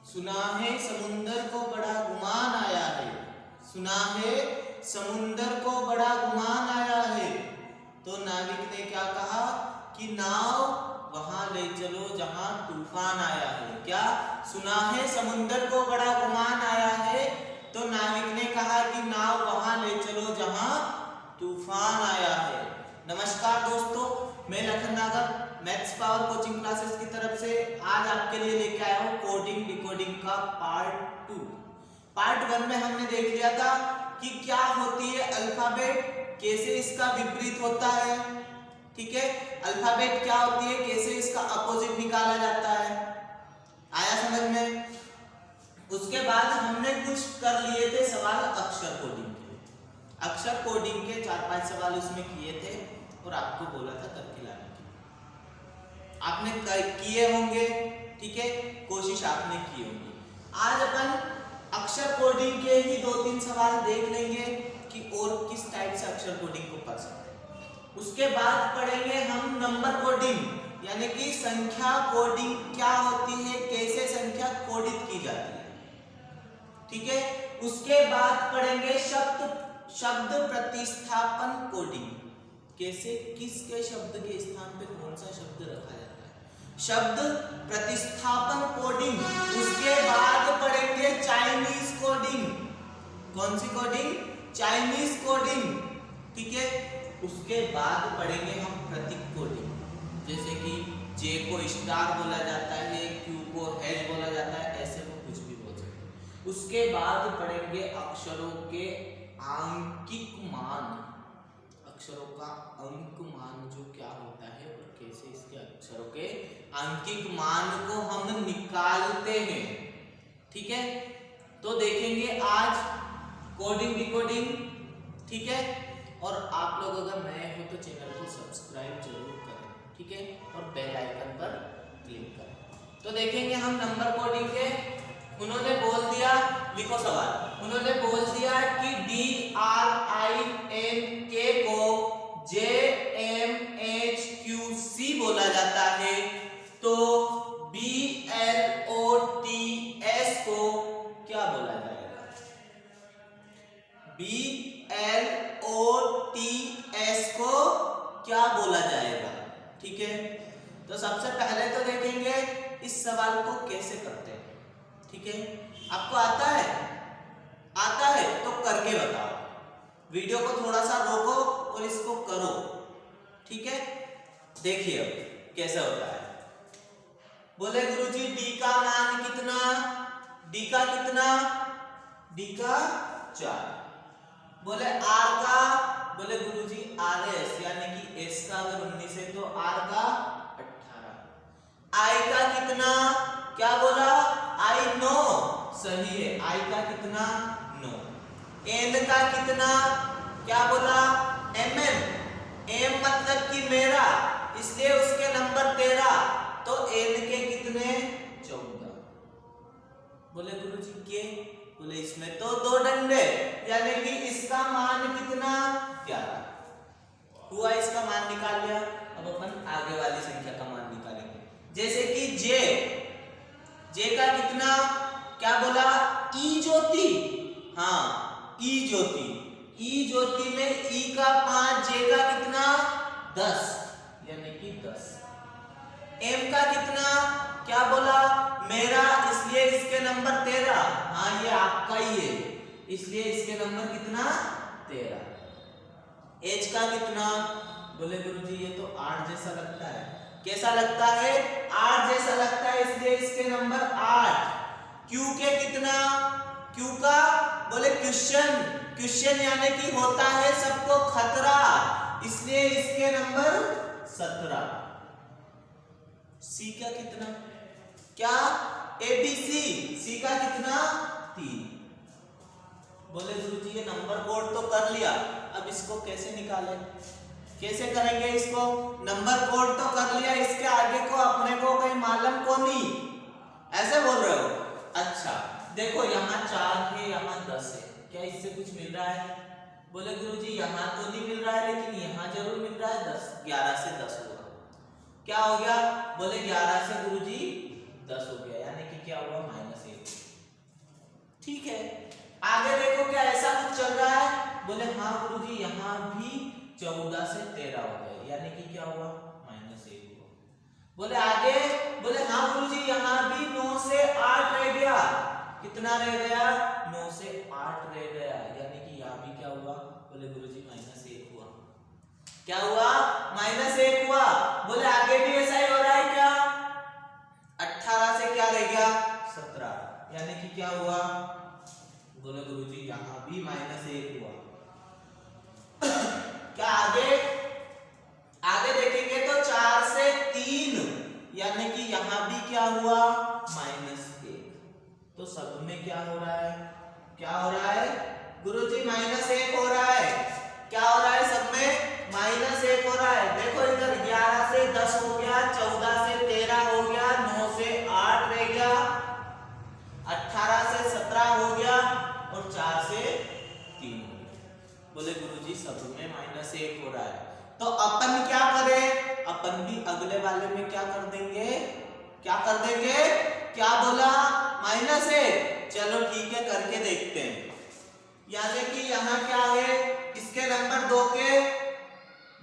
सुना है समुंदर को बड़ा गुमान आया है। सुना है समुंदर को बड़ा गुमान आया है। तो नाविक ने क्या कहा कि नाव वहां ले चलो जहां तूफान आया है। क्या सुना है समुंदर को बड़ा गुमान आया है, तो नाविक ने कहा कि नाव वहां ले चलो जहां तूफान आया है। नमस्कार दोस्तों, मैं लखन नागर मैथ्स पावर कोचिंग क्लासेस की तरफ से आज आपके लिए लेके आया हूँ कोडिंग डिकोडिंग का पार्ट 2। पार्ट 1 में हमने देख लिया था कि क्या होती है अल्फाबेट, कैसे इसका विपरीत होता है। ठीक है, अल्फाबेट क्या होती है, कैसे इसका अपोजिट निकाला जाता है। आया समझ में? उसके बाद हमने कुछ कर लिए थे सवाल अक्षर कोडिंग के। अक्षर कोडिंग के 4-5 सवाल उसमें किए थे और आपको बोला था करके लाने की। आपने किए होंगे, ठीक है, कोशिश आपने की होगी। आज अपन अक्षर कोडिंग के ही 2-3 सवाल देख लेंगे कि और किस टाइप से अक्षर कोडिंग को कर सकते हैं। उसके बाद पढ़ेंगे हम नंबर कोडिंग, यानी कि संख्या कोडिंग क्या होती है, कैसे संख्या कोडित की जाती है। ठीक है, उसके बाद पढ़ेंगे शब्द प्रतिस्थापन कोडिंग, कैसे किसके शब्द के स्थान पे कौन सा शब्द रखा जाता है, शब्द प्रतिस्थापन कोडिंग। उसके बाद पढ़ेंगे चाइनीज कोडिंग। कौन सी कोडिंग? Chinese coding. ठीक है, उसके बाद पढ़ेंगे हम प्रतीक कोडिंग, जैसे कि जे को स्टार बोला जाता है, क्यू को एच बोला जाता है, ऐसे वो कुछ भी बोल सकते हैं। उसके बाद पढ़ेंगे अक्षरों के आंकिक मान, अक्षरों का अंक मान जो क्या होता है और कैसे इसके अक्षरों के आंकिक मान को हम निकालते हैं। ठीक है, तो देखेंगे आज कोडिंग डिकोडिंग। ठीक है, और आप लोग अगर नए हो तो चैनल को सब्सक्राइब जरूर करें, ठीक है, और बेल आइकन पर क्लिक करें। तो देखेंगे हम नंबर कोडिंग के। उन्होंने बोल दिया, लिखो सवाल। उन्होंने बोल दिया कि DRINK को JMHQC बोला जाता है, तो BLOTS को क्या बोला जाएगा? BLOTS को क्या बोला जाएगा? ठीक है, तो सबसे पहले तो देखेंगे इस सवाल को कैसे करते हैं। ठीक है, आपको आता है? आता है तो करके बताओ। वीडियो को थोड़ा सा रोको और इसको करो। ठीक है, देखिए अब कैसे होता है। बोले गुरुजी डी का मान कितना? डी का कितना? डी का 4। बोले आर का? बोले गुरुजी RS यानी कि S का अगर 19 है तो R का 18। I का कितना? क्या बोला? I 9, सही है। I का कितना? 9। N का कितना? क्या बोला? MM, M मतलब कि मेरा, इसलिए उसके नंबर 13, तो N के कितने? 14। बोले गुरुजी के? बोले इसमें तो 2 डंडे, यानी कि इसका मान कितना? 11 हुआ। इसका मान निकाल लिया। अब अपन आगे वाली संख्या का मान निकालेंगे, जैसे कि जे का कितना? क्या बोला? ई ज्योति। हाँ, ई ज्योति। ई ज्योति में ई का 5, जे का कितना? 10, यानी कि 10। एम का कितना? क्या बोला? मेरा, इसलिए इसके नंबर 13। हाँ, ये आपका ही है, इसलिए इसके नंबर कितना? 13। एच का कितना? बोले गुरुजी ये तो 8 जैसा लगता है। कैसा लगता है? 8 जैसा लगता है, इसलिए इसके नंबर 8। क्यू के कितना? क्यू का? बोले क्वेश्चन, क्वेश्चन यानी कि होता है सबको खतरा, इसलिए इसके नंबर 17। सी का कितना? क्या? ABC, सी का कितना? 3। बोले गुरुजी ये नंबर कोड तो कर लिया, अब इसको कैसे निकालें? कैसे करेंगे इसको? नंबर कोड तो कर लिया, इसके आगे को अपने को कहीं मालूम को नहीं, ऐसे बोल रहे हो? अच्छा देखो, यहाँ 4 है, यहाँ 10 है, क्या इससे कुछ मिल रहा है? बोले गुरुजी यहाँ तो नहीं मिल रहा है, लेकिन यहाँ जरूर मिल रहा है। 10, 11 से 10 होगा। क्या हो गया? बोले 11 से गुरुजी 10 हो गया, यानी कि क्या हुआ -1। ठीक है, आगे देखो क्या ऐसा कुछ चल रहा है, बोले हाँ गुरुजी यहाँ भी 14 से 13 हो गए, यानी कि क्या हुआ -1 हुआ। बोले आगे, बोले हाँ गुरुजी यहाँ भी 9 से 8 रह गया, कितना रह गया 9 से 8 रह गया, यानी कि यहाँ भी क्या हुआ, बोले गुरुजी -1 हुआ। क्या हुआ -1 हुआ। बोले आगे भी ऐसा ही हो रहा है क्या, 18 से क्या रह गया 17, यानी कि क्या हुआ, बोले गुरुजी यहाँ भी -1 हुआ। क्या आगे देखेंगे तो 4 से 3, यानी कि यहाँ भी क्या हुआ -1। तो सब में क्या हो रहा है, क्या हो रहा है गुरुजी -1 हो रहा है। क्या हो रहा है सब में -1 हो रहा है। देखो इधर 11 से 10 हो गया, 14 से 13 हो गया, 9 से 8 रह गया, 18 से 17 हो गया और 4 से 3 हो गया। बोले गुरुजी सब में -1 हो रहा है, तो अपन क्या करें, अपन भी अगले वाले में क्या कर देंगे, क्या कर देंगे, क्या बोला -1। चलो ठीक है करके देखते हैं। यानी कि यहाँ क्या है, इसके नंबर 2 के,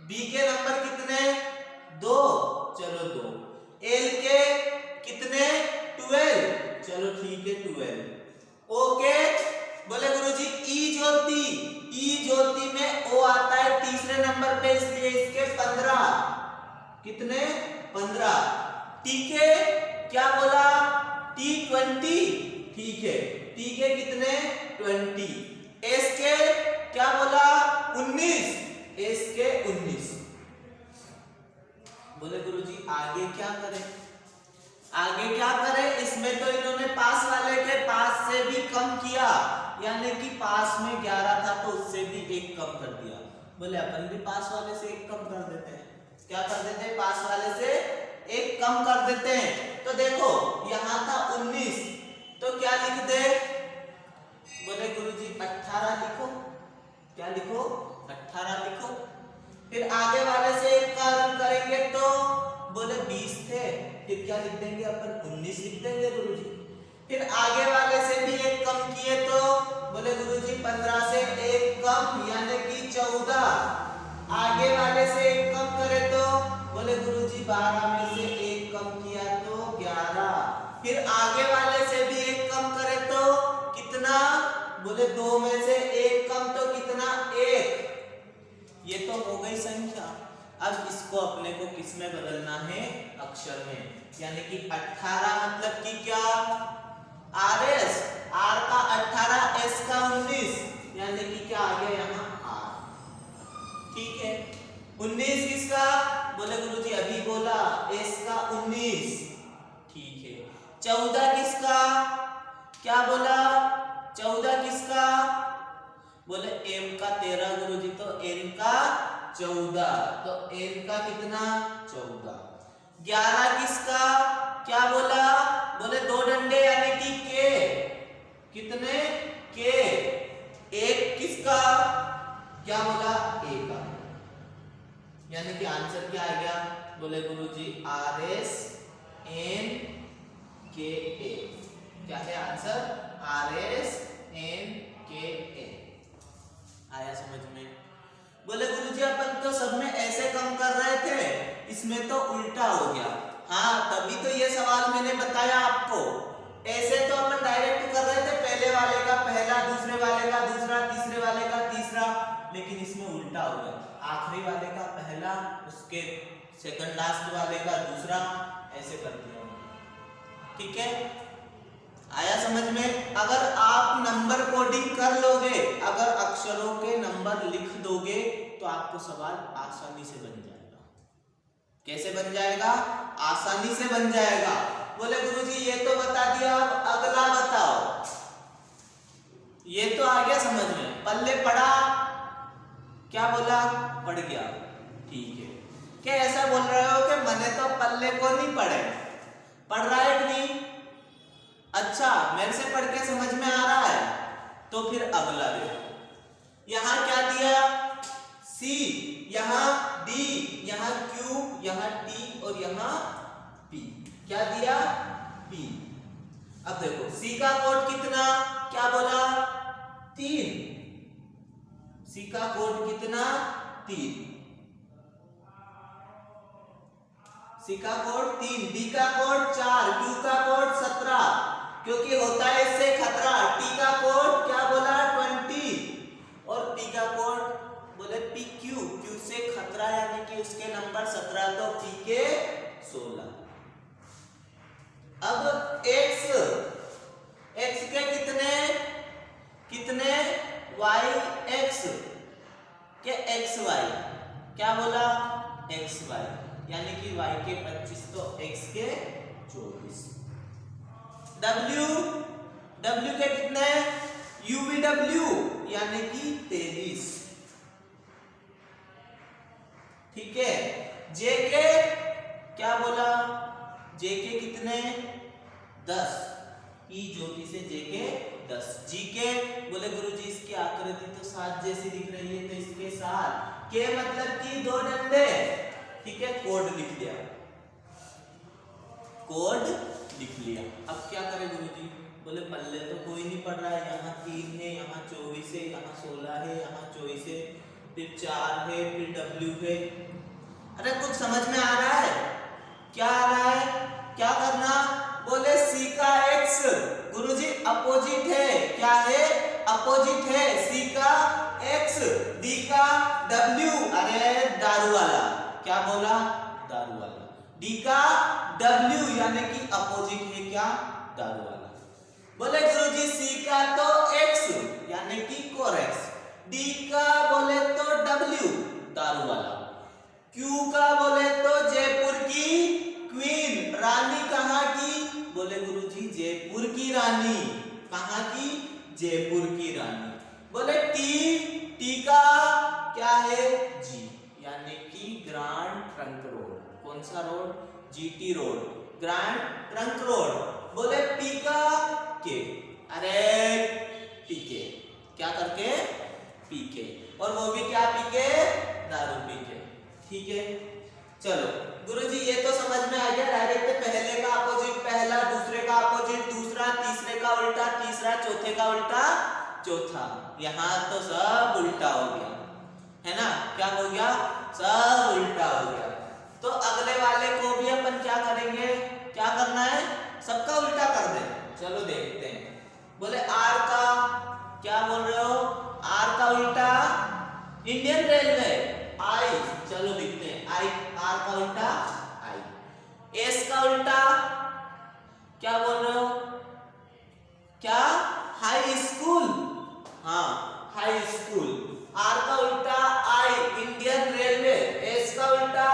बी के नंबर कितने 2, चलो 2, एल के कितने 12, चलो ठीक है 12। ओके, बोले गुरुजी ई ज्योति में ओ आता है तीसरे नंबर पे, इसलिए इसके 15, कितने 15। टीके क्या बोला T20, ठीक है, टीके कितने 20। एस के क्या बोला 19, एस के 19। बोले गुरुजी आगे क्या करें, आगे क्या करें, इसमें तो इन्होंने पास वाले के पास से भी कम किया, यानी कि पास में 11 था तो उससे भी 1 कम कर दिया। बोले अपन भी पास वाले से 1 कम कर देते हैं, क्या कर देते हैं, पास वाले से 1 कम कर देते हैं। तो देखो यहाँ था 19, तो क्या लिख दे, बोले गुरुजी 18 लिखो, क्या लिखो 18 लिखो। फिर आगे वाले से 1 कम करेंगे तो बोले 20 थे, फिर क्या लिख देंगे अपन 19 लिख देंगे गुरुजी। फिर आगे वाले से भी 1 कम किए तो बोले गुरुजी 15 से 1 कम, यानी कि 14। आगे वाले से 1 कम करे तो बोले गुरुजी 12 में से 1 कम किया तो 11। फिर आगे वाले से भी 1 कम करे तो कितना, बोले 2 में से 1 कम तो कितना 1। ये तो हो गई संख्या। अब इसको अपने को किस में बदलना है, अक्षर में, यानी कि 18 मतलब कि क्या RS, R का 18, S का 19, यानी कि क्या आ गया यहाँ R। ठीक है, 19 किसका, बोले गुरुजी अभी बोला S का 19। ठीक है, 14 किसका, क्या बोला 14 किसका, बोले M का 13 गुरुजी, तो M का 14, तो N का कितना 14। 11 किसका, क्या बोला, बोले 2 डंडे यानी कि K, कितने K। 1 किसका, क्या बोला A का, यानी कि आंसर क्या आ गया, बोले गुरुजी RS N K A। क्या है answer, RS N K A। आया समझ में। बोले गुरुजी अपन तो सब में ऐसे कम कर रहे थे, इसमें तो उल्टा हो गया। हाँ तभी तो ये सवाल मैंने बताया आपको। ऐसे तो अपन डायरेक्ट कर रहे थे, पहले वाले का पहला, दूसरे वाले का दूसरा, तीसरे वाले का तीसरा, लेकिन इसमें उल्टा हो गया। आखिरी वाले का पहला, उसके सेकंड लास्ट वाले का दूसरा, ऐसे कर दिया। ठीक है, आया समझ में। अगर आप नंबर कोडिंग कर लोगे, अगर अक्षरों के नंबर लिख दोगे तो आपको सवाल आसानी से बन जाएगा। कैसे बन जाएगा, आसानी से बन जाएगा। बोले गुरुजी ये तो बता दिया, अब अगला बताओ। ये तो आ गया समझ में, पल्ले पड़ा, क्या बोला पड़ गया। ठीक है, क्या ऐसा बोल रहे हो कि मैंने तो पल्ले को नहीं पढ़े, पढ़ रहा है कि नहीं, अच्छा मेरे से पढ़ के समझ में आ रहा है, तो फिर अगला देखो। यहां क्या दिया C, यहां D, यहां Q, यहां T और यहां P। क्या दिया P। अब देखो सी का कोड कितना, क्या बोला, 3। सी का कोड कितना, 3। सी का कोड 3, डी का कोड 4, क्यू का कोड 17, क्योंकि होता है इससे खतरा। टी का कोड क्या बोला, 20, और पी का कोड बोले पी क्यू, क्यू से खतरा यानी कि उसके नंबर 17, तो पी के 16। अब x के कितने y x के x y, क्या बोला, x y, यानी कि y के 25 तो x के 24। w के कितने, u v w यानी कि 23, ठीक है। j के क्या बोला, j के कितने, 10, ई ज्योति से j के 10। जी के बोले गुरुजी इसकी आकृति तो 7 जैसी दिख रही है, तो इसके 7, के मतलब कि 2 डंडे, ठीक है। कोड लिख लिया, कोड लिख लिया। अब क्या करें गुरुजी, बोले पल्ले तो कोई नहीं पढ़ रहा है, यहाँ 3 है, यहाँ 24 है, यहाँ 16 है, यहाँ 24 है, फिर 4 है, फिर w है। अरे कुछ समझ में आ रहा है, क्या आ रहा है, क्या करना, बोले सी का x गुरुजी अपोजिट है, क्या है, अपोजिट है, सी का x, डी का w, अरे दारू वाला, क्या बोला, दारू वाला, डी का w यानी कि अपोजिट है, क्या, दारू वाला। बोले गुरुजी सी का तो x यानी कि कोरेक्स, डी का बोले तो w दारू वाला, क्यू का बोले तो जयपुर की क्वीन, रानी कहाँ की, बोले गुरुजी जयपुर की रानी, कहाँ की, जयपुर की रानी। बोले टी का क्या है, जी यानी कि ग्रैंड ट्रंक रोड, कौन सा road, GT road, grand trunk road. बोले पी का के, अरे पीके, क्या करके, पीके, और वो भी क्या पीके, दारू पीके, ठीक है। चलो गुरुजी ये तो समझ में आ गया, डायरेक्ट पहले का अपोजिट पहला, दूसरे का अपोजिट दूसरा, तीसरे का उल्टा तीसरा, चौथे का उल्टा चौथा। यहाँ तो सब उल्टा हो गया है ना, क्या हो गया, सब उल्टा हो गया। तो अगले वाले को भी अपन क्या करेंगे, क्या करना है, सबका उल्टा कर दे। चलो देखते हैं। बोले आर का क्या बोल रहे हो, आर का उल्टा इंडियन रेलवे, आई, चलो लिखते हैं, आई, आर का उल्टा आई। एस का उल्टा क्या बोल रहे हो, क्या, हाई स्कूल, हाँ हाई स्कूल। आर का उल्टा आई, इंडियन रेलवे। एस का उल्टा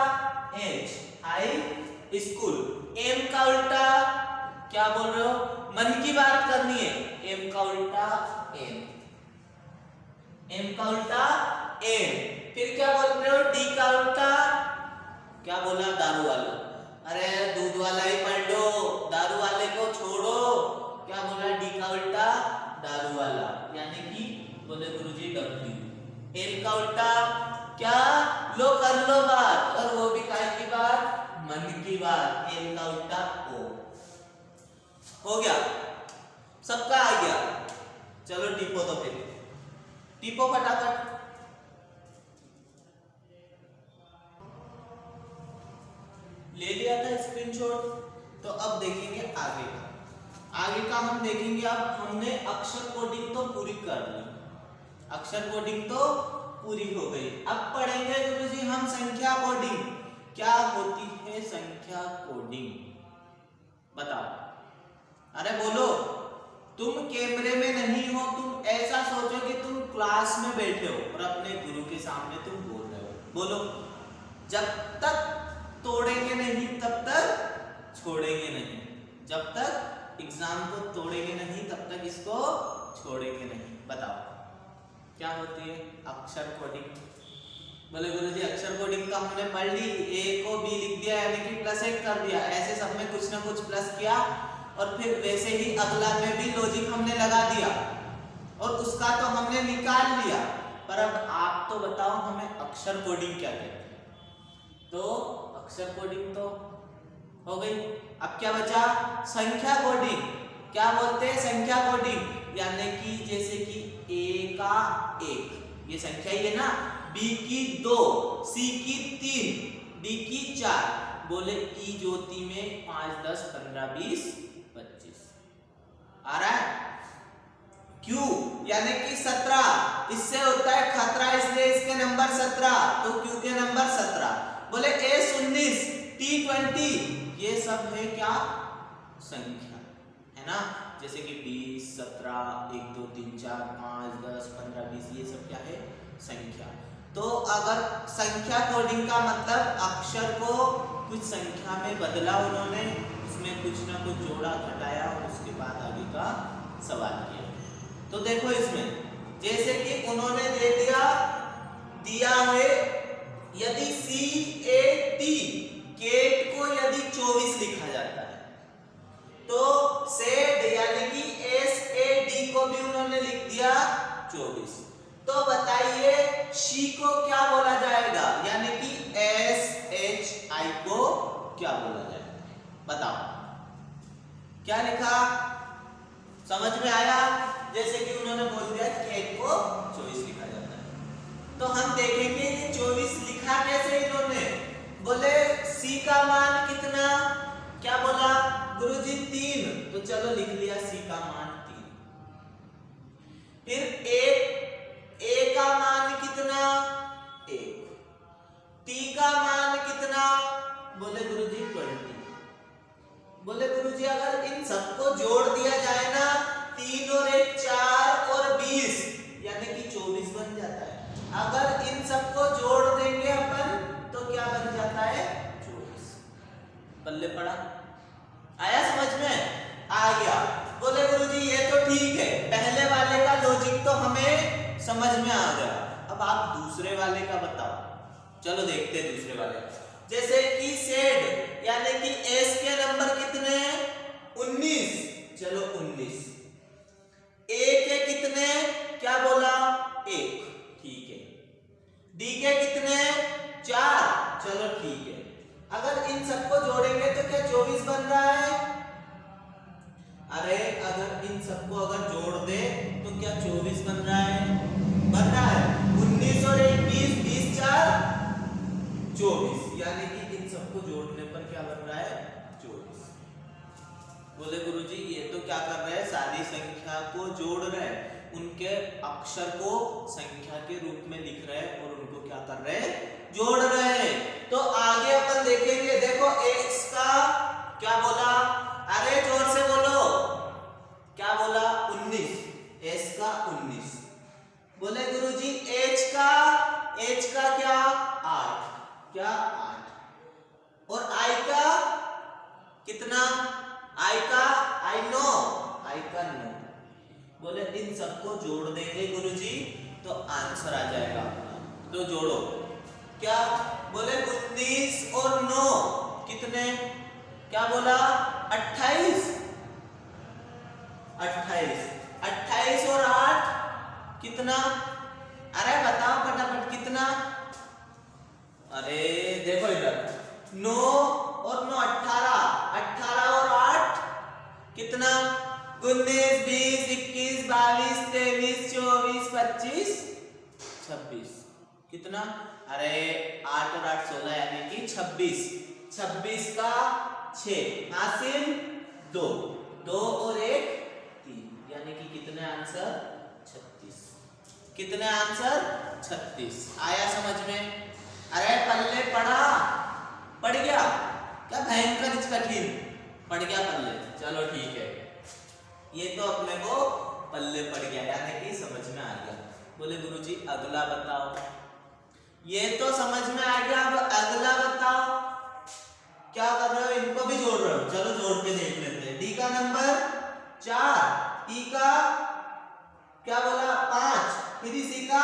एच, हाई स्कूल। एम का उल्टा क्या बोल रहे हो, मन की बात करनी है, एम का उल्टा एम, एम का उल्टा एम। फिर क्या बोल रहे हो, डी का उल्टा क्या बोला, दारू वाला, अरे दूध वाला ही पढ़ लो, दारू वाले को छोड़ो, क्या बोला, डी का उल्टा दारू वाला, यानी कि बोले गुरुजी डब्ल्यू। एल का उल्टा क्या, लो कर लो बात, और वो भी काय की बात, मन की बात, एल का उल्टा ओ। हो गया, सबका आ गया। चलो टिपो, तो फिर टिपो फटाफट। ले लिया था स्क्रीनशॉट, तो अब देखेंगे आगे का। आगे का हम देखेंगे, अब हमने अक्षर कोडिंग तो पूरी कर ली, अक्षर कोडिंग तो पूरी हो गई। अब पढ़ेंगे गुरुजी हम संख्या कोडिंग। क्या होती है संख्या कोडिंग, बताओ, अरे बोलो, तुम कैमरे में नहीं हो, तुम ऐसा सोचो कि तुम क्लास में बैठे हो और अपने गुरु के सामने तुम बोल रहे हो। बोलो, जब तक तोड़ेंगे नहीं तब तक छोड़ेंगे नहीं, जब तक एग्जाम को तोड़ेंगे नहीं तब तक इसको छोड़ेंगे नहीं। बताओ क्या होती है अक्षर कोडिंग। बोले गुरुजी अक्षर कोडिंग तो हमने पढ़ ली, ए को बी लिख दिया यानी कि +1 कर दिया, ऐसे सब में कुछ ना कुछ प्लस किया, और फिर वैसे ही अगला में भी लॉजिक हमने लगा दिया और उसका तो हमने निकाल लिया। पर अब आप तो बताओ हमें अक्षर कोडिंग क्या कहते हैं। तो अक्षर कोडिंग तो हो गई, अब क्या बचा, संख्या कोडिंग। क्या बोलते हैं, संख्या कोडिंग। यानी कि जैसे कि A का 1 ये संख्या ही है ना, B की 2, C की 3, D की 4, बोले ई ज्योति में 5 10 15 20 25 आ रहा है। Q यानी कि 17, इससे होता है खतरा, इसलिए इसके नंबर 17, तो Q के नंबर 17। बोले S 19, T 20, ये सब है क्या, संख्या है ना, जैसे कि 20 17 1 2 3 4 5 10 15 20, ये सब क्या है, संख्या। तो अगर संख्या कोडिंग का मतलब अक्षर को कुछ संख्या में बदला उन्होंने, उसमें कुछ ना कुछ जोड़ा घटाया और उसके बाद आगे का सवाल किया। तो देखो इसमें जैसे कि उन्होंने दे दिया है, यदि CAT केट को यदि 24 लिखा जाता है, तो सेड यानी कि SAD को भी उन्होंने लिख दिया 24। तो बताइए शी को क्या बोला जाएगा, यानी कि SHI को क्या बोला जाएगा, बताओ क्या लिखा, समझ में आया। जैसे कि उन्होंने बोल दिया केट को 24 लिखा जाता है, तो हम देखेंगे ये 24 लिखा कैसे इन्होंने। बोले C का मान कितना, क्या बोला गुरुजी 3, तो चलो लिख लिया C का मान 3। फिर A का मान कितना 1, T का मान कितना, बोले गुरुजी 20। बोले गुरुजी अगर इन सबको जोड़ दिया जाए ना, 3 और 1 4 और 20 यानी कि 24 बन जाता है। अगर इन सबको जोड़ देंगे अपन तो क्या बन जाता है, 24। बल्ले पड़ा, आया समझ में, आ गया। बोले गुरुजी ये तो ठीक है, पहले वाले का लॉजिक तो हमें समझ में आ गया, अब आप दूसरे वाले का बताओ। चलो देखते हैं दूसरे वाले। जैसे कि सेड यानी कि S के नंबर कितने हैं, 19, चलो 19। A के कितने, क्या बोला 1, ठीक है। D के कितने 4, चलो ठीक है। अगर इन सबको जोड़ेंगे तो क्या 24 बन रहा है, अरे अगर इन सबको अगर जोड़ दे तो क्या 24 बन रहा है, बन रहा है। 19 और 1 20, 20 4 24, यानी कि इन सबको जोड़ने पर क्या बन रहा है, 24। बोले गुरुजी ये तो क्या कर रहे हैं, सारी संख्या को जोड़ रहे हैं, उनके अक्षर को संख्या के रूप में लिख रहे हैं और उनको क्या कर रहे हैं, जोड़ रहे हैं। तो आगे अपन देखेंगे, देखो x का क्या बोला, अरे जोर से बोलो, क्या बोला 19, s का 19। बोले गुरुजी h का क्या 8, क्या 8, और i का कितना, i का 9। बोले इन सबको जोड़ देंगे गुरुजी तो आंसर आ जाएगा अपना, तो जोड़ो क्या, बोले 19 और 9 कितने, क्या बोला 28, 28 और 8 कितना, अरे बताओ फटाफट कितना, अरे देखो इधर 9 और 9 18 और 8 कितना, 19 20 21 22 23 24 25 26 कितना, अरे 8 और 8 16 यानी कि 26 का 6 हासिल 2 और 1 3, यानी कि कितने आंसर 36, कितने आंसर 36। आया समझ में, अरे पल्ले पढ़ गया क्या, भयंकर कठिन पढ़ गया पल्ले, चलो ठीक है, ये तो अपने को पल्ले पड़ गया यानी कि समझ में आ गया। बोले गुरुजी अगला बताओ, ये तो समझ में आ गया, अब अगला बताओ क्या कर रहे हो, इनको भी जोड़ रहे हो, चलो जोड़ के देख लेते हैं। डी का नंबर 4, ई का क्या बोला 5, फिर इसी का,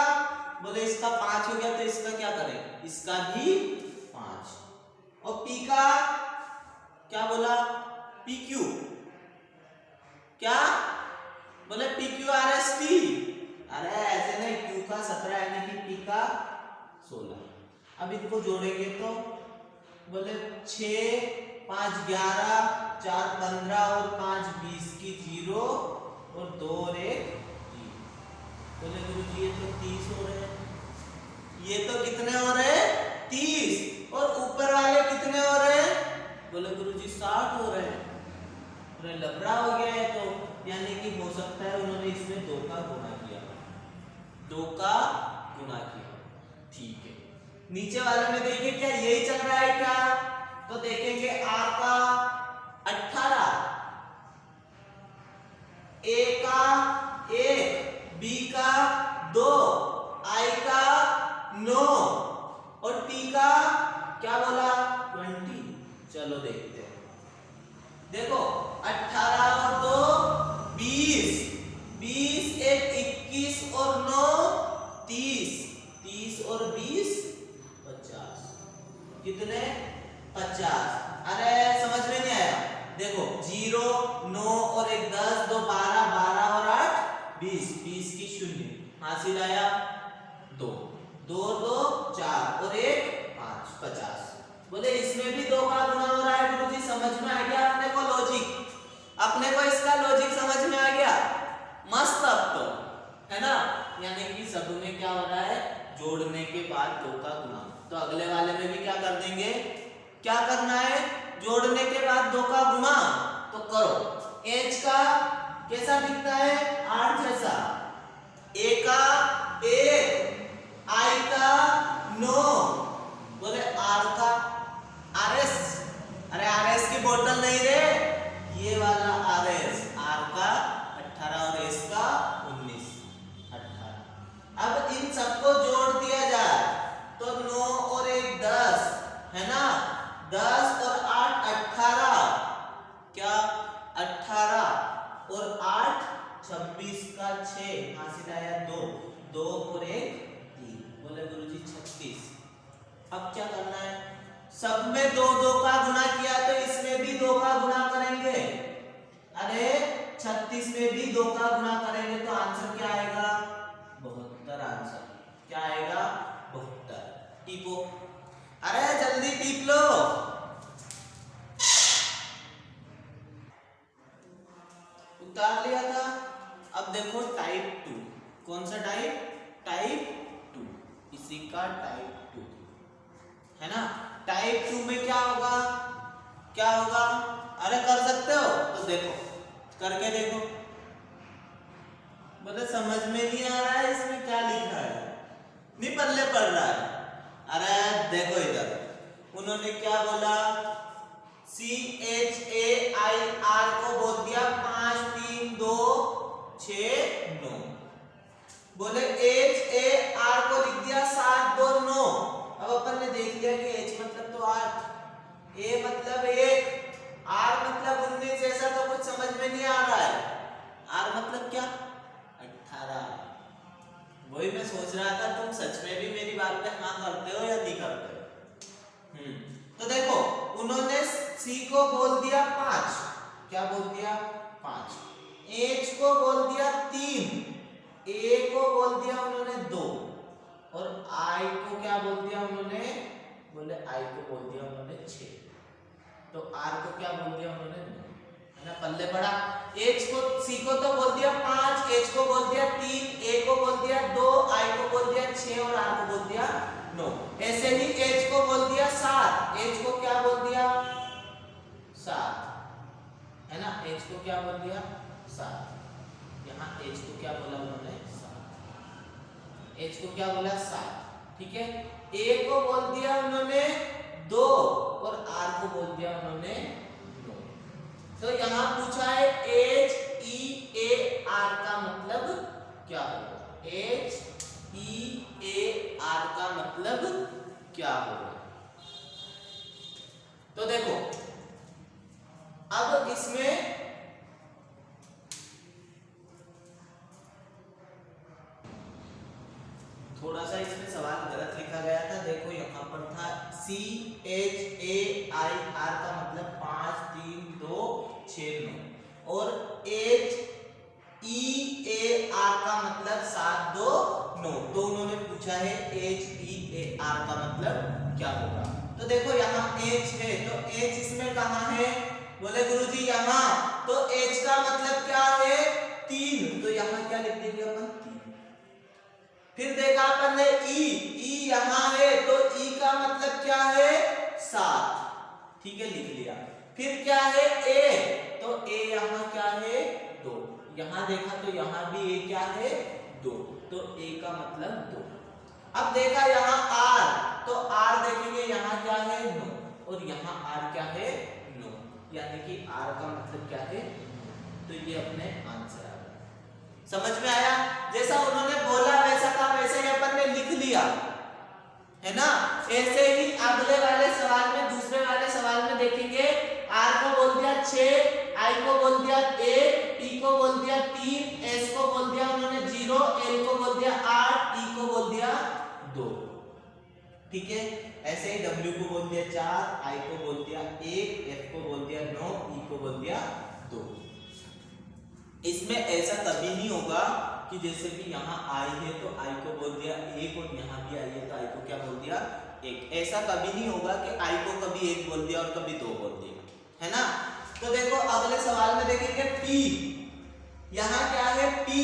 बोले इसका 5 हो गया तो इसका क्या करें, इसका भी 5, और पी का क्या बोला PQ, क्या बोले PQRST, अरे ऐसे नहीं, Q का 17 यानी कि P का 16। अब इनको जोड़ेंगे तो बोले 6 5 11 4 15 और 5 20 की 0 और 2 और 1 3। बोले गुरुजी ये तो 30 हो रहे हैं। ये तो कितने हो रहे हैं? 30। और ऊपर वाले कितने हो रहे हैं? बोले गुरुजी 60 हो रहे हैं। तो लफड़ा हो गया है, तो यानी कि हो सकता है उन्होंने इसमें 2 का गुणा किया, 2 का गुणा किया। ठीक है, नीचे वाले में देखिए क्या यही चल रहा है क्या? तो देखेंगे आर का 18, ए का 1, बी का 2, आई का 9 और टी का क्या बोला? 20। चलो देखते हैं। देखो 18 और 2 20, 20 एक 21 और 9 30, 30 और 20 50। कितने? 50। अरे समझ में नहीं आया। देखो 0 9 और 1 10, 2 12, 12 और 8 20, 20 की 0 हासिल आया 2, 2 2 4 और 1 5 50। बोले इसमें भी 2 का गुणा हो रहा है। गुरुजी समझ में आ गया अपने को लॉजिक? अपने को इसका लॉजिक समझ में आ गया? मस्त। अब तो है ना, यानी कि सब में क्या हो रहा है? जोड़ने के बाद 2 का गुणा। तो अगले वाले में भी क्या कर देंगे? क्या करना है? जोड़ने के बाद 2 का गुणा। तो करो। h का कैसा दिखता है? 8 जैसा, a का 1, i का 9, बोले r का rs। अरे rs की बोतल नहीं रे, ये वाला rs, r का 18 और s का 19 18। अब इन सबको जोड़ दिया जाए तो 9 और 1 10 है ना, 10 और 8 18, क्या 18 और 8 26 का 6 हासिल आया 2, 2 और 1 3। बोले गुरुजी 36। अब क्या करना है? सब में 2 2 का गुणा किया तो इसमें भी 2 का गुणा करेंगे। अरे 36 में भी 2 का गुणा करेंगे तो आंसर क्या आएगा? 72 आंसर। क्या आएगा? 72। टीपो। अरे जल्दी टीप लो। उतार लिया था। अब देखो टाइप 2। कौन सा टाइप? टाइप 2। इसी का टाइप 2 है ना। टाइप 2 में क्या होगा? क्या होगा? अरे कर सकते हो तो देखो, करके देखो। बोले समझ में नहीं आ रहा है इसमें क्या लिखा है, नहीं पल्ले पड़ रहा है। अरे देखो इधर उन्होंने क्या बोला? CHAIR को बोल दिया 5 3 2 6 9। बोले HAR को लिख दिया 7 2 9। अब अपन ने देख लिया कि H मतलब तो 8, A मतलब 1, R मतलब 19, ऐसा तो कुछ समझ में नहीं आ रहा है। R मतलब क्या? 18। वही मैं सोच रहा था तुम सच में भी मेरी बात पे हाँ करते हो या नहीं करते हो। तो देखो उन्होंने C को बोल दिया 5, क्या बोल दिया? 5। H को बोल दिया 3, A को बोल दिया उन्होंने 2 और I को क्या बोल दिया उन्होंने? बोले I को बोल दिया उन्होंने 6। तो R को क्या बोल दिया उन्होंने? 9। है ना, पल्ले पड़ा। C को तो बोल दिया 5, H को बोल दिया 3, A को बोल दिया 2, I को बोल दिया 6 और R को बोल दिया 9। ऐसे ही H को बोल दिया 7, H को क्या बोल दिया? 7 है ना, H को क्या बोल दिया? 7। यहाँ H को क्या बोला उन्होंने? 7। H को क्या बोला? 7। ठीक है। A को बोल दिया उन्होंने 2 और R को बोल दिया उन्होंने 9। तो यहाँ पूछा है HEAR का मतलब क्या होगा? HEAR का मतलब क्या होगा? तो देखो अब इसमें थोड़ा सा इसमें सवाल गलत लिखा गया था। देखो यहाँ पर था CHAIR का मतलब 5 3 2 6 9 और HEAR का मतलब 7 2 9। तो उन्होंने पूछा है HEAR का मतलब क्या होगा। तो देखो यहाँ H है तो H इसमें कहाँ है? बोले गुरुजी यहाँ। तो H का मतलब यहाँ क्या लिख देंगे अपन 3। फिर देखा अपन ने ई यहाँ है तो ई का मतलब क्या है 7, ठीक है लिख लिया। फिर क्या है ए, तो ए यहाँ क्या है 2, यहाँ देखा तो यहाँ भी ए क्या है 2, तो ए का मतलब 2। अब देखा यहाँ आर, तो आर देखेंगे यहाँ क्या है 9 और यहाँ आर क्या है 9, यानी कि आर का मतलब क्या है 9, तो ये अपने आंसर आ गया। समझ में आया? जैसा उन्होंने बोला वैसा का वैसे ही अपन ने लिख लिया है ना। ऐसे ही अगले वाले सवाल में, दूसरे वाले सवाल में देखेंगे, आर को बोल दिया 6, आई को बोल दिया 1, टी को बोल दिया 3, एस को बोल दिया उन्होंने 0, एल को बोल दिया 8, टी को बोल दिया 2, ठीक है। ऐसे ही डब्ल्यू को बोल दिया 4, आई को बोल दिया 1, एफ को बोल दिया 9, ई को बोल दिया 2। इसमें ऐसा कभी नहीं होगा कि जैसे कि यहाँ आई है तो आई को बोल दिया 1 और यहाँ भी आई है तो आई को क्या बोल दिया 1, ऐसा कभी नहीं होगा कि आई को कभी 1 बोल दिया और कभी 2 बोल दिया, है ना। तो देखो अगले सवाल में देखेंगे पी, यहाँ क्या है पी,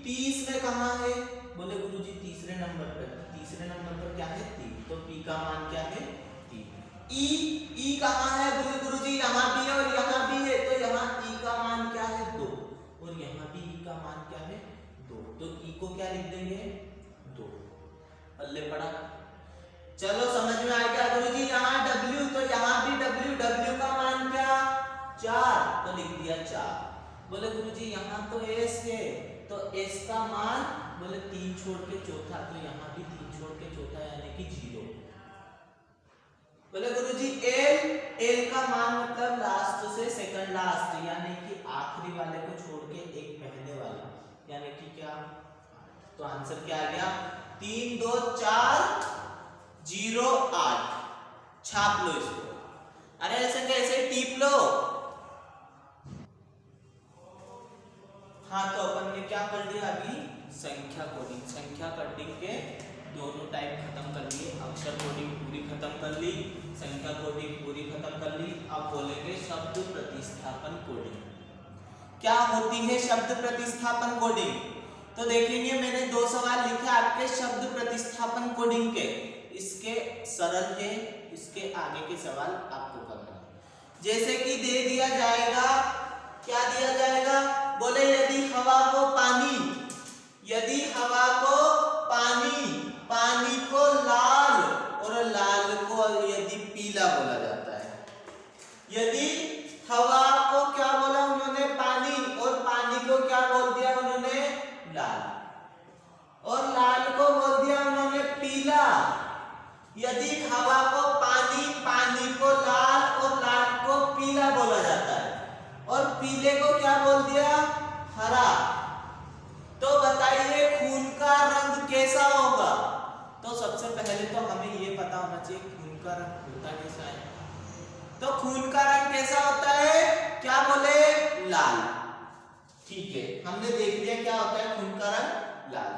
पी इसमें कहाँ है, बोले गुरुजी तीसरे नंबर पर, तीसरे नंबर पर क्या है 3, तो पी का मान क्या है 3। ई कहाँ है, बोले गुरुजी यहाँ भी है और यहाँ भी है, तो यहाँ ई का मान क्या है 2 और यहाँ भी ई का मान क्या है 2, तो ई को क्या लिख देंगे 2। पल्ले पड़ा, चलो समझ में आ गया गुरुजी। यहाँ W, तो यहाँ भी W, W का मान क्या 4, तो लिख दिया 4। बोले गुरुजी यहाँ तो S है, तो S का मान, बोले 3 छोड़ के चौथा, तो यहाँ भी 3 छोड़ के चौथा यानी कि 0। बोले गुरुजी L का मान मतलब लास्ट से सेकंड लास्ट, यानी कि आखिरी वाले को छोड़ के एक पहले वाला, यानी कि क्या, तो आंसर क्या आ गया 3 2 4 0 8। छाप लो इसको, अरे ऐसे कैसे टीप लो। हाँ तो अपन ने क्या कर लिया अभी, संख्या कोडिंग, संख्या कोडिंग के दोनों टाइप खत्म कर लिए, अक्षर कोडिंग पूरी खत्म कर ली, संख्या कोडिंग पूरी खत्म कर ली। अब बोलेंगे शब्द प्रतिस्थापन कोडिंग। क्या होती है शब्द प्रतिस्थापन कोडिंग, तो देखेंगे मैंने 2 सवाल लिखे आपके शब्द प्रतिस्थापन कोडिंग के, इसके सरल है, इसके आगे के सवाल आपको करना है। जैसे कि दे दिया जाएगा, क्या दिया जाएगा, बोले यदि हवा को पानी, यदि हवा को पानी, पानी को लाल और लाल को यदि पीला बोला जाता है, यदि हवा को क्या बोला उन्होंने पानी और पानी को क्या बोल दिया उन्होंने लाल, और लाल को बोल दिया उन्होंने पीला। यदि हवा को पानी, पानी को लाल और लाल को पीला बोला जाता है और पीले को क्या बोल दिया हरा, तो बताइए खून का रंग कैसा होगा। तो सबसे पहले तो हमें ये पता होना चाहिए खून का रंग होता कैसा है, तो खून का रंग कैसा होता है, क्या बोले लाल, ठीक है हमने देख लिया क्या होता है खून का रंग लाल,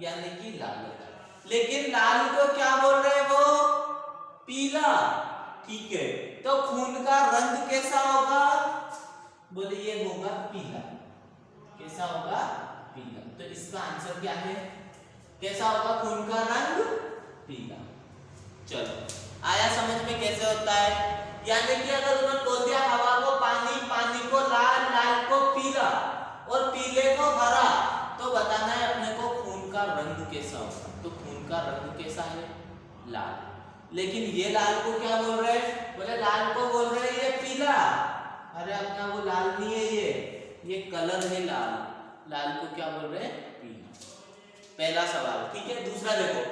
यानी कि लाल होता है। लेकिन लाल को क्या बोल रहे हैं वो पीला, ठीक है, तो खून का रंग कैसा होगा, बोले ये होगा पीला, कैसा होगा पीला। तो इसका आंसर क्या है, कैसा होगा खून का रंग पीला। चलो आया समझ में कैसे होता है, यानी कि अगर उन्होंने बोल दिया हवा को पानी, पानी को लाल, लाल को पीला और पीले को हरा, तो बताना है अपने को खून का रंग कैसा होगा, तो खून का रंग कैसा है लाल। लेकिन ये लाल को क्या बोल रहे हैं, बोले लाल को बोल रहे हैं ये पीला, अरे अपना वो लाल नहीं है, ये कलर है लाल, लाल को क्या बोल रहे हैं पीला। पहला सवाल, ठीक है। दूसरा देखो,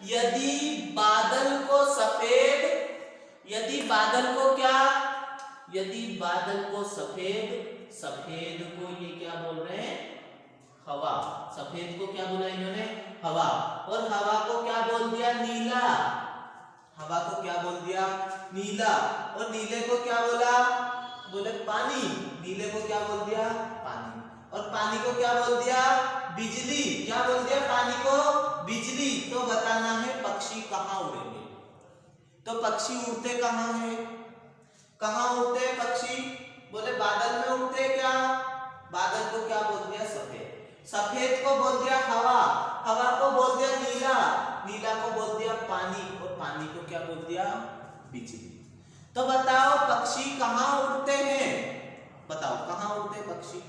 यदि बादल को सफेद, यदि बादल को क्या, यदि बादल को सफेद, सफेद को ये क्या बोल रहे हैं हवा, सफेद को क्या बोला इन्होंने हवा, और हवा को क्या बोल दिया नीला, हवा को क्या बोल दिया नीला, और नीले को क्या बोला, बोले पानी, नीले को क्या बोल दिया पानी, और पानी को क्या बोल दिया बिजली, क्या बोल दिया पानी को बिजली। तो बताना है पक्षी कहाँ उड़ेंगे, तो पक्षी उड़ते कहाँ है, कहाँ उड़ते हैं पक्षी, बोले बादल में उड़ते हैं क्या, बादल को क्या बोल दिया सफेद, सफेद को बोल दिया हवा, हवा को बोल दिया नीला, नीला को बोल दिया पानी, और पानी को क्या बोल दिया? बिजली। तो बताओ पक्षी कहाँ उड़ते हैं? बताओ कहाँ उड़ते पक्षी?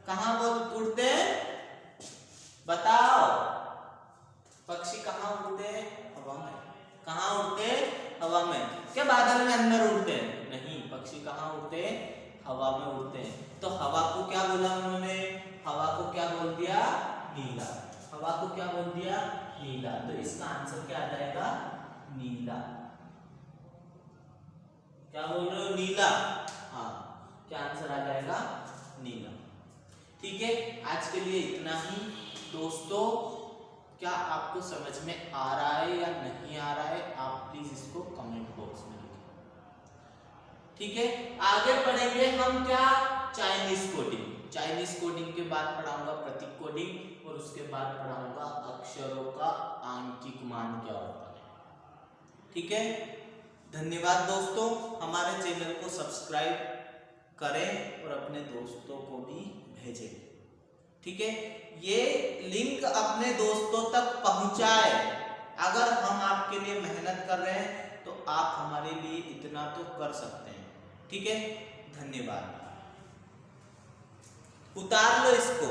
कहाँ उड़ते हैं? बताओ पक्षी कहाँ उड़ते हैं? हवा में। कहाँ उड़ते हैं? हवा में। क्या बादल में अंदर उड़ते हैं? नहीं, पक्षी कहाँ उड़ते हैं? हवा में उड़ते हैं। तो हवा को क्या बोला उन्होंने? हवा को क्या बोल दिया? नीला। हवा को क्या बोल दिया? नीला। तो इसका आंसर क्या आ जाएगा? नीला। क्या बोल रहे हो? नीला। हाँ, क्या आंसर आ जाएगा? नीला। ठीक है, आज के लिए इतना ही दोस्तों। क्या आपको समझ में आ रहा है या नहीं आ रहा है? आप प्लीज इसको कमेंट बॉक्स में लिखें। ठीक है, आगे पढ़ेंगे हम क्या? Chinese coding. चाइनीज कोडिंग के बाद पढ़ाऊंगा प्रतीक कोडिंग, और उसके बाद पढ़ाऊंगा अक्षरों का आंकिक मान क्या होता है। ठीक है, धन्यवाद दोस्तों। हमारे चैनल को सब्सक्राइब करें और अपने दोस्तों को भी भेजें। ठीक है, ये लिंक अपने दोस्तों तक पहुंचाए। अगर हम आपके लिए मेहनत कर रहे हैं तो आप हमारे लिए इतना तो कर सकते हैं। ठीक है, धन्यवाद। उतार लो इसको।